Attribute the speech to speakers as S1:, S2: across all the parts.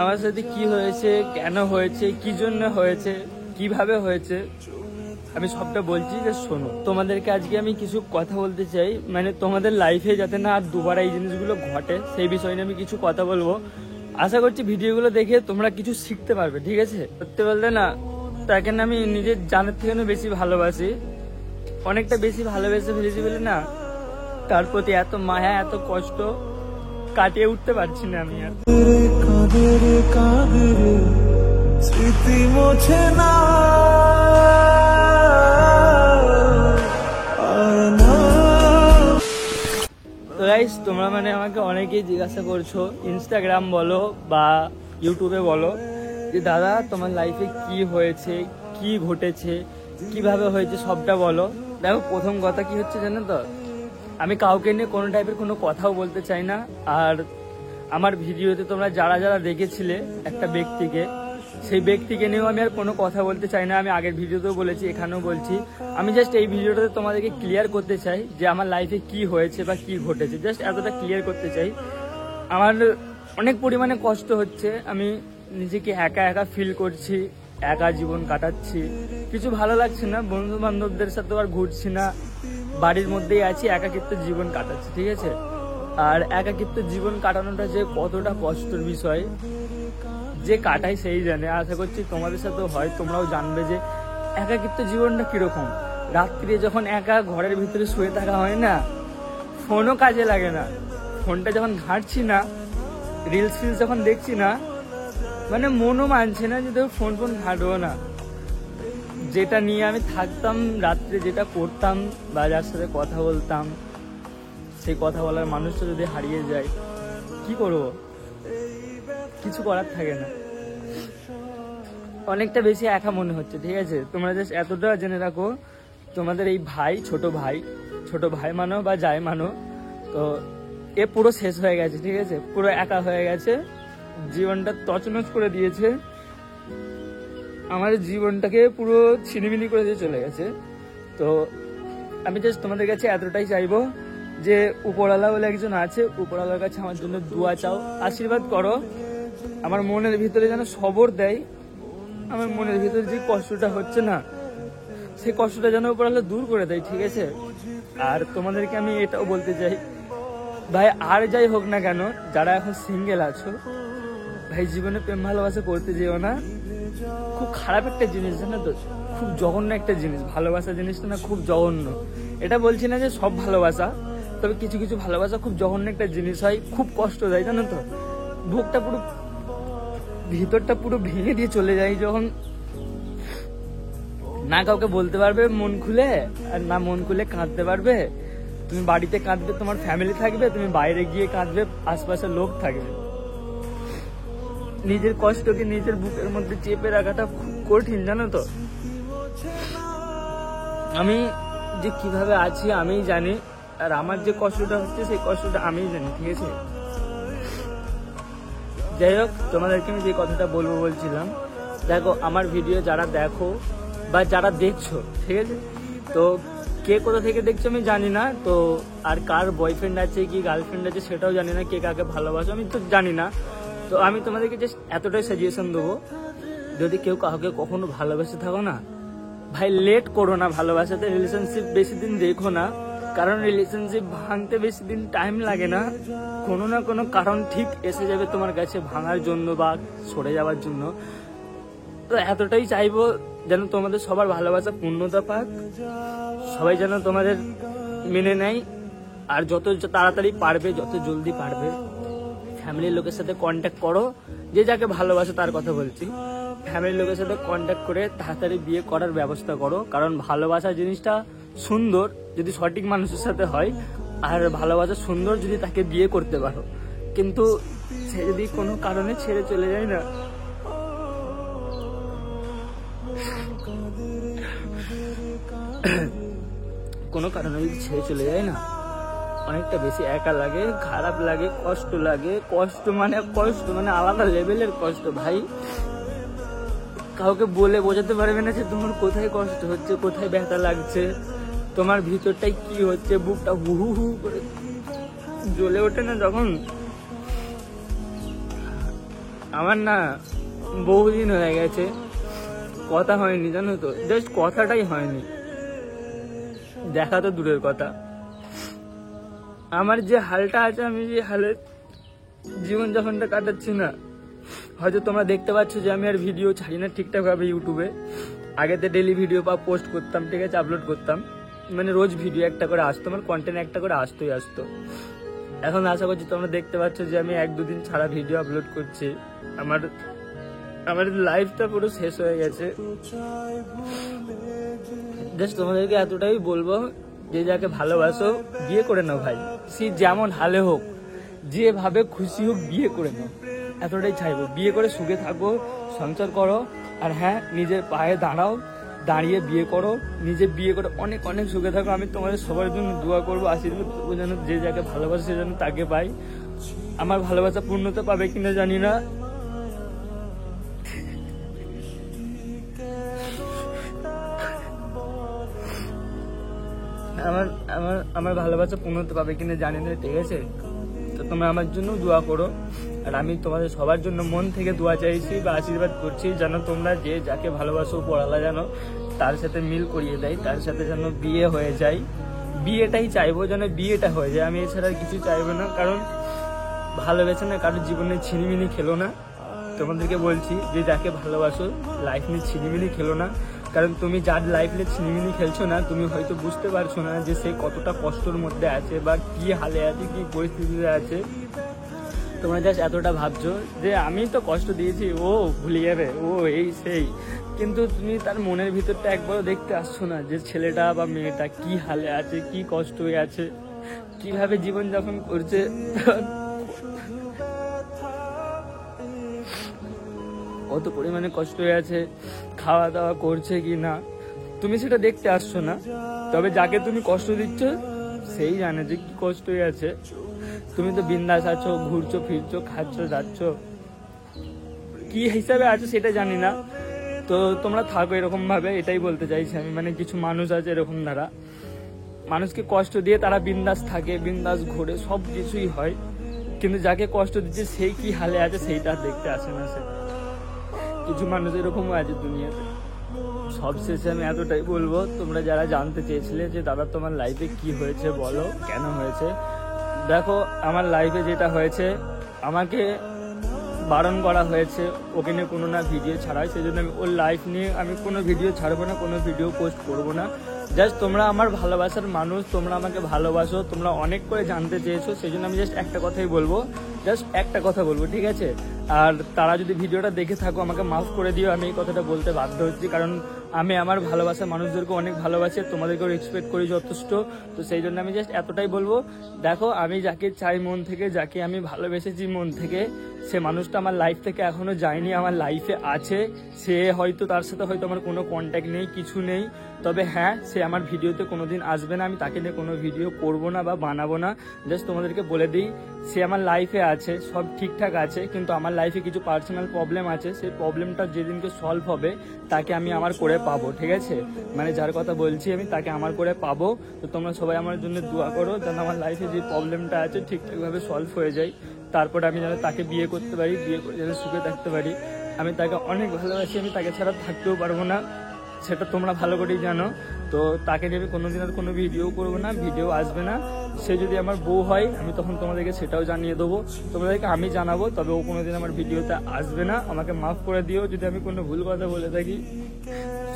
S1: আমার সাথে কি হয়েছে, কেন হয়েছে, কি জন্য হয়েছে, কিভাবে হয়েছে, আমি সবটা বলছি, যে শোনো। তোমাদেরকে আজকে আমি কিছু কথা বলতে চাই, মানে তোমাদের লাইফে যাতে না আর দুবার এই জিনিসগুলো ঘটে সেই বিষয় নিয়ে আমি কিছু কথা বলবো। আশা করছি ভিডিওগুলো দেখে তোমরা কিছু শিখতে পারবে, ঠিক আছে? সত্যি বলতে না, তাকে না আমি নিজের জানের থেকে বেশি ভালোবাসি, অনেকটা বেশি ভালোবেসে ফেলেছি বলে না তার প্রতি এত মায়া, এত কষ্ট কাটিয়ে উঠতে পারছি না আমি আর। স্মৃতি মোছে না, গাইস তোমরা মানে আমাকে অনেকেই জিজ্ঞাসা করছো, ইনস্টাগ্রাম বলো বা ইউটিউবে বলো, যে দাদা তোমার লাইফে কি হয়েছে, কি ঘটেছে, কিভাবে হয়েছে, সবটা বলো। দেখো, প্রথম কথা কি হচ্ছে জানো তো, আমি কাউকে নিয়ে কোনো টাইপের কোনো কথাও বলতে চাই না। আর আমার ভিডিওতে তোমরা যারা যারা দেখেছিলে একটা ব্যক্তিকে, সেই ব্যক্তিকে নিয়েও আমি আর কোনো কথা বলতে চাই না। আমি আগের ভিডিওতেও বলেছি, এখানেও বলছি। আমি জাস্ট এই ভিডিওটাতে তোমাদেরকে ক্লিয়ার করতে চাই যে আমার লাইফে কি হয়েছে বা কি ঘটেছে, জাস্ট এতটা ক্লিয়ার করতে চাই। আমার অনেক পরিমাণে কষ্ট হচ্ছে, আমি নিজেকে একা একা ফিল করছি, একা জীবন কাটাচ্ছি, কিছু ভালো লাগছে না, বন্ধু বান্ধবদের সাথে আর ঘুরছি না, বাড়ির মধ্যেই আছি, একাকিত্ব জীবন কাটাচ্ছি, ঠিক আছে? আর একাকিত্ব জীবন কাটানোটা যে কতটা কষ্টের বিষয়, যে কাটাই সেই জানে। আশা করছি তোমাদের সাথেও হয়, তোমরাও জানবে যে একাকিত্ব জীবনটা কিরকম। রাত্রে যখন একা ঘরের ভিতরে শুয়ে থাকা হয় না, ফোনও কাজে লাগে না, ফোনটা যখন ঘাঁটছি না, রিলস যখন দেখছি না, মানে মনও মানছে না যে ফোন ঘাঁটবো না। যেটা নিয়ে আমি থাকতাম রাত্রে, যেটা করতাম বা যার সাথে কথা বলতাম, সেই কথা বলার মানুষটা যদি হারিয়ে যায়, কি করবো? কিছু করার থাকে না, অনেকটা বেশি একা মনে হচ্ছে, ঠিক আছে? তোমরা জাস্ট এতটা জেনে রাখো, তোমাদের এই ভাই, ছোট ভাই মানো বা যাই মানো, তো এ পুরো শেষ হয়ে গেছে, ঠিক আছে? পুরো একা হয়ে গেছে, জীবনটা তছনছ করে দিয়েছে, আমার জীবনটাকে পুরো ছিনিমিনি করে দিয়ে চলে গেছে। তো আমি জাস্ট তোমাদের কাছে এতটাই চাইবো যে উপরওয়ালা বলে একজন আছে, উপরওয়ালার কাছে আমার জন্য দোয়া চাও, আশীর্বাদ করো, আমার মনের ভিতরে যেন সবর দেয়, আমার মনের ভিতরে যে কষ্টটা হচ্ছে না, সেই কষ্টটা যেন উপরওয়ালা দূর করে দেয়, ঠিক আছে? আর তোমাদেরকে আমি এটাও বলতে চাই, ভাই আর যাই হোক না কেন, যারা এখন সিঙ্গেল আছো, ভাই জীবনে প্রেম ভালোবাসা করতে যেও না, খুব খারাপ একটা জিনিস, জানো তো? খুব জঘন্য একটা জিনিস, ভালোবাসা জিনিসটা না খুব জঘন্য। এটা বলছি না যে সব ভালোবাসা, তবে কিছু কিছু ভালোবাসা খুব জঘন্য একটা জিনিস হয়, খুব কষ্ট দেয়, জানো তো? বুকটা পুরো, ভিতরটা পুরো ভেঙে দিয়ে চলে যায়, যখন না কাউকে বলতে পারবে মন খুলে, আর না মন খুলে কাঁদতে পারবে। তুমি বাড়িতে কাঁদবে, তোমার ফ্যামিলি থাকবে, তুমি বাইরে গিয়ে কাঁদবে, আশপাশের লোক থাকবে। নিজের কষ্টকে নিজের বুকের মধ্যে চেপে রাখাটা খুব কঠিন, জানো তো? আমি যে কিভাবে আছি আমিই জানি, আর আমার যে কষ্টটা হচ্ছে সেই কষ্টটা আমিই জানি, ঠিক আছে? যাই হোক, তোমাদেরকে আমি যে কথাটা বলছিলাম, দেখো আমার ভিডিও যারা দেখো বা যারা দেখছো, ঠিক আছে? তো কে কোথা থেকে দেখছো আমি জানি না, তো আর কার বয়ফ্রেন্ড আছে কি গার্লফ্রেন্ড আছে সেটাও জানি না, কে কাকে ভালোবাসো আমি তো জানি না। তো আমি তোমাদেরকে জাস্ট এতটাই সাজেশন দেবো, যদি কেউ কাউকে কখনো ভালোবেসে থাকো না, ভাই লেট করো না ভালোবাসাতে, রিলেশনশিপ বেশি দিন দেখো না, কারণ রিলেশনশিপ ভাঙতে বেশি দিন টাইম লাগে না, কোনো না কোনো কারণ ঠিক এসে যাবে তোমার কাছে ভাঙার জন্য বা সরে যাওয়ার জন্য। তো এতটাই চাইবো যেন তোমাদের সবার ভালোবাসা পূর্ণতা পাক, সবাই যেন তোমাদের মেনে নেয়, আর যত তাড়াতাড়ি পারবে, যত জলদি পারবে ফ্যামিলির লোকের সাথে কন্ট্যাক্ট করো, যে যাকে ভালোবাসে তার কথা বলছি, ফ্যামিলির লোকের সাথে কন্ট্যাক্ট করে তাড়াতাড়ি বিয়ে করার ব্যবস্থা করো, কারণ ভালোবাসা জিনিসটা সুন্দর যদি সঠিক মানুষের সাথে হয়, আর ভালোবাসা সুন্দর যদি তাকে বিয়ে করতে পারো, কিন্তু সে যদি কোনো কারণে ছেড়ে চলে যায় না, কোনো কারণে যদি ছেড়ে চলে যায় না, অনেকটা বেশি একা লাগে, খারাপ লাগে, কষ্ট লাগে, কষ্ট মানে আলাদা লেভেলের কষ্ট ভাই। কাউকে বলে বোঝাতে পারবে না যে তোমার কোথায় কষ্ট হচ্ছে, কোথায় ব্যথা লাগছে, তোমার ভিতরটাই কি হচ্ছে, বুকটা হু হু হু করে জ্বলে ওঠে না যখন। আমার না বহুদিন হয়ে গেছে কথা হয়নি, জানো তো, জাস্ট কথাটাই হয়নি, দেখা তো দূরের কথা। আমার যে হালটা আছে, আমি যে হালে জীবনযাপনটা কাটাচ্ছি না, হয়তো তোমরা দেখতে পাচ্ছ যে আমি আর ভিডিও ছাড়ি না ঠিকঠাক ভাবে ইউটিউবে। আগেতে ডেলি ভিডিও পোস্ট করতাম, ঠিক আছে, আপলোড করতাম, মানে রোজ ভিডিও একটা করে আসতো, আমার কন্টেন্ট একটা করে আসতো। এখন আশা করছি তোমরা দেখতে পাচ্ছ যে আমি 1-2 দিন ছাড়া ভিডিও আপলোড করছি। আমার লাইফটা পুরো শেষ হয়ে গেছে। জাস্ট তোমাদেরকে এতটাই বলবো, যে যাকে ভালোবাসো বিয়ে করে নাও ভাই, সে যেমন হালে হোক, যেভাবে খুশি হোক বিয়ে করে নাও, এতটাই চাইবো। বিয়ে করে সুখে থাকো, সংসার করো, আর হ্যাঁ নিজের পায়ে দাঁড়াও, দাঁড়িয়ে বিয়ে করো, নিজে বিয়ে করে অনেক অনেক সুখে থাকো। আমি তোমাদের সবার জন্য দোয়া করবো, আশীর্বাদ করবো যেন যে যাকে ভালোবাসে সে যেন তাকে পাই। আমার ভালোবাসা পূর্ণতা পাবে কিনা জানি না, আমার ভালোবাসা পূর্ণতা পাবে কিনা জানি না, ঠিক আছে। তো তোমরা আমার জন্য দোয়া করো, আর আমি তোমাদের সবার জন্য মন থেকে দোয়া চাইছি বা আশীর্বাদ করছি, যেন তোমরা যে যাকে ভালোবাসো পড়ালা যেন তার সাথে মিল করিয়ে দেয়, তার সাথে যেন বিয়ে হয়ে যায়। বিয়েটাই চাইবো, যেন বিয়েটা হয়ে যায়, আমি এছাড়া কিছু চাইবো না। কারণ ভালোবেসে না কারোর জীবনে ছিনিমিনি খেলো না। তোমাদেরকে বলছি যে যাকে ভালোবাসো লাইফ নিয়ে ছিনিমিনি খেলো না। কারণ তুমি যার লাইফ নিয়ে ছিনিমিনি খেলছো না, তুমি হয়তো বুঝতে পারছো না যে সে কতটা কষ্টের মধ্যে আছে বা কি হালে আছে, কি পরিস্থিতিতে আছে। তোমরা জাস্ট এতটা ভাবছো যে আমি তো কষ্ট দিয়েছি, ও ভুলে যাবে, ও এই সেই, কিন্তু তুমি তার মনের ভিতরটা একবারও দেখতে আসছো না যে ছেলেটা বা মেয়েটা কি হালে আছে, কি কষ্ট হয়ে আছে, কিভাবে জীবনযাপন করছে, কত পরিমাণে কষ্ট হয়ে আছে, খাওয়া দাওয়া করছে কি না, তুমি সেটা দেখতে আসছো না। তবে যাকে তুমি কষ্ট দিচ্ছ সেই জানে যে কি কষ্ট হয়ে আছে। তুমি তো বিন্দাস আছো, ঘুরছো ফিরছো, খাচ্ছ যাচ্ছ, কি হিসাবে আছো সেটা জানি না। তো তোমরা থাকো এরকম ভাবে, এটাই বলতে চাইছি আমি। মানে কিছু মানুষ আছে এরকম, দ্বারা মানুষকে কষ্ট দিয়ে তারা বিন্দাস থাকে, বিন্দাস ঘোরে, সব কিছুই হয়, কিন্তু যাকে কষ্ট দিচ্ছে সেই কি হালে আছে সেইটা দেখতে আসে না সে। কিছু মানুষ এরকমও আছে দুনিয়াতে। সবশেষে আমি এতটাই বলবো, তোমরা যারা জানতে চেয়েছিলে যে দাদা তোমার লাইফে কি হয়েছে বলো, কেন হয়েছে, দেখো আমার লাইফে যেটা হয়েছে, আমাকে বারণ করা হয়েছে ওকে নিয়ে কোনো না ভিডিও ছাড়াই, সেই জন্য আমি ওর লাইফ নিয়ে আমি কোনো ভিডিও ছাড়বো না, কোনো ভিডিও পোস্ট করবো না। জাস্ট তোমরা আমার ভালোবাসার মানুষ, তোমরা আমাকে ভালোবাসো, তোমরা অনেক করে জানতে চেয়েছো, সেই জন্য আমি জাস্ট একটা কথাই বলবো, জাস্ট একটা কথা বলবো, ঠিক আছে। আর তারা যদি ভিডিওটা দেখে থাকো আমাকে মাফ করে দিও, আমি এই কথাটা বলতে বাধ্য হচ্ছি, কারণ আমি আমার ভালোবাসার মানুষদেরকে অনেক ভালোবাসি, তোমাদেরকেও রেসপেক্ট করি যথেষ্ট। তো সেই জন্য আমি জাস্ট এতটাই বলবো, দেখো আমি যাকে চাই মন থেকে, যাকে আমি ভালোবেসেছি মন থেকে, সে মানুষটা আমার লাইফ থেকে এখনো যায়নি, আমার লাইফে আছে। সে হয়তো, তার সাথে হয়তো আমার কোনো কন্ট্যাক্ট নেই, কিছু নেই, তবে হ্যাঁ সে আমার ভিডিওতে কোনোদিন আসবে না, আমি তাকে নিয়ে কোনো ভিডিও করবো না বা বানাবো না। জাস্ট তোমাদেরকে বলে দিই, সে আমার লাইফে আছে, সব ঠিকঠাক আছে, কিন্তু আমার লাইফে কিছু পার্সোনাল প্রবলেম আছে, সেই প্রবলেমটা যেদিনকে সলভ হবে তাকে আমি আমার করে পাবো, ঠিক আছে। মানে যার কথা বলছি আমি, তাকে আমার করে পাবো। তো তোমরা সবাই আমার জন্য দোয়া করো যেন আমার লাইফে যে প্রবলেমটা আছে ঠিকঠাকভাবে সলভ হয়ে যায়, তারপরে আমি যেন তাকে বিয়ে করতে পারি, বিয়ে করে যেন সুখে থাকতে পারি। আমি তাকে অনেক ভালোবাসি, আমি তাকে ছাড়া থাকতেও পারবো না, সেটা তোমরা ভালো করেই জানো। তো তাকে নিয়ে কোনোদিন আর কোনো ভিডিও করবো না, ভিডিও আসবে না। সে যদি আমার বউ হয় আমি তখন তোমাদেরকে সেটাও জানিয়ে দেবো, তোমাদেরকে আমি জানাবো, তবে ও কোনোদিন আমার ভিডিওতে আসবে না। আমাকে মাফ করে দিও যদি আমি কোনো ভুল কথা বলে থাকি।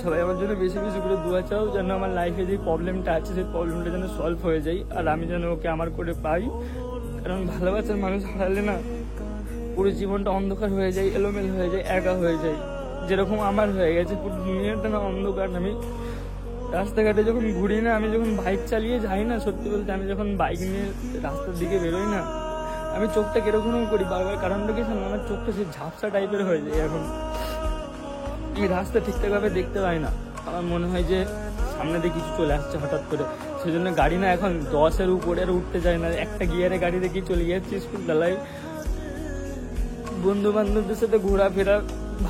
S1: সবাই আমার জন্য বেশি বেশি করে দোয়া চাও যেন আমার লাইফে যে প্রবলেমটা আছে সেই প্রবলেমটা যেন সলভ হয়ে যায়, আর আমি যেন ওকে আমার করে পাই। কারণ ভালোবাসার মানুষ হারালে না পুরো জীবনটা অন্ধকার হয়ে যায়, এলোমেলো হয়ে যায়, একা হয়ে যায়, যেরকম আমার হয়ে গেছে। পুরো দুনিয়াটা না অন্ধকার। আমি রাস্তাঘাটে যখন ঘুরি না, আমি যখন বাইক চালিয়ে যাই না, সত্যি বলতে আমি যখন বাইক নিয়ে রাস্তার দিকে বেরোই না, আমি চোখটা কিরকম করি বারবার, কারণটা কি জানো, আমার চোখটা সে ঝাপসা টাইপের হয়ে যায়। এখন আমি রাস্তা ঠিকঠাকভাবে দেখতে পাই না, আমার মনে হয় যে সামনে দিয়ে কিছু চলে আসছে হঠাৎ করে, সেই জন্য গাড়ি না এখন 10-এর উপরে আর উঠতে যায় না, একটা গিয়ারে গাড়ি দেখি চলে যাচ্ছি স্কুল বেলায়। বন্ধু বান্ধবদের সাথে ঘোরাফেরা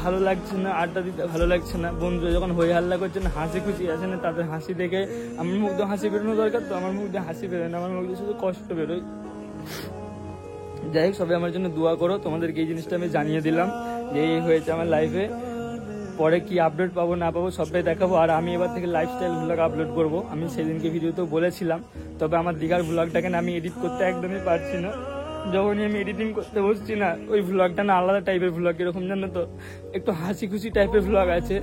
S1: ভালো লাগছে না, আড্ডা দিতে ভালো লাগছে না, বন্ধুরা যখন হই হাল্লা করছে না, হাসি খুশি আছে না, তাদের হাসি দেখে আমার মুখ দিয়ে হাসি বেরোনো দরকার, তো আমার মুখ দিয়ে হাসি বেরোয় না, আমার মুখ দিয়ে শুধু কষ্ট বেরোয়। যাই হোক, সবাই আমার জন্য দোয়া করো। তোমাদেরকে এই জিনিসটা আমি জানিয়ে দিলাম যে এই হয়েছে আমার লাইফে। পরে কি আপডেট পাবো না পাবো সবটাই দেখাবো। আর আমি এবার থেকে লাইফস্টাইল ভ্লগ আপলোড করব। আমি সেদিনকে ভিডিওতেও বলেছিলাম, তবে আমার দীঘার ভ্লগটাকে না আমি এডিট করতে একদমই পারছি না। যখনই আমি এডিটিং করতে বসছি না, ওই ভ্লগটা না আলাদা টাইপের ভ্লগ, এরকম জানো তো একটু হাসি খুশি টাইপের ভ্লগ আছে,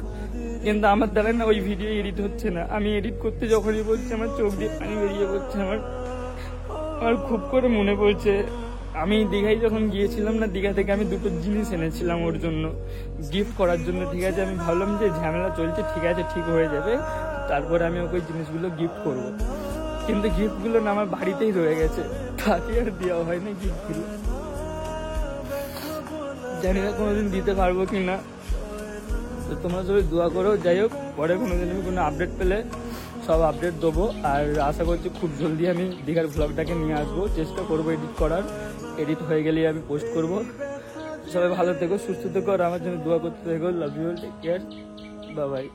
S1: কিন্তু আমার দ্বারা না ওই ভিডিও এডিট হচ্ছে না। আমি এডিট করতে যখনই বলছি আমার চোখ দিয়ে পানি বেরিয়ে পড়ছে। আমার খুব করে মনে পড়ছে আমি দীঘায় যখন গিয়েছিলাম না, দীঘা থেকে আমি দুটো জিনিস এনেছিলাম ওর জন্য, গিফট করার জন্য। ঠিক আছে, আমি ভাবলাম যে ঝামেলা চলছে, ঠিক আছে ঠিক হয়ে যাবে, তারপরে আমি ওকে ওই জিনিসগুলো গিফট করব। কিন্তু গিফটগুলো না আমার বাড়িতেই রয়ে গেছে, তাকে আর দেওয়া হয় না গিফটগুলো। জানি না কোনোদিন দিতে পারবো কি না, তো তোমরা সবাই দোয়া করো। যাই হোক, পরে কোনোদিন আমি কোনো আপডেট পেলে সব আপডেট দেবো। আর আশা করছি খুব জলদি আমি দীঘার ভ্লগটাকে নিয়ে আসবো, চেষ্টা করবো এডিট করার। এডিট হয়ে গেলেই আমি পোস্ট করব। সবাই ভালো থেকো, সুস্থ থেকো, আর আমার জন্য দোয়া করতে থেকো। Love you, take care, bye by.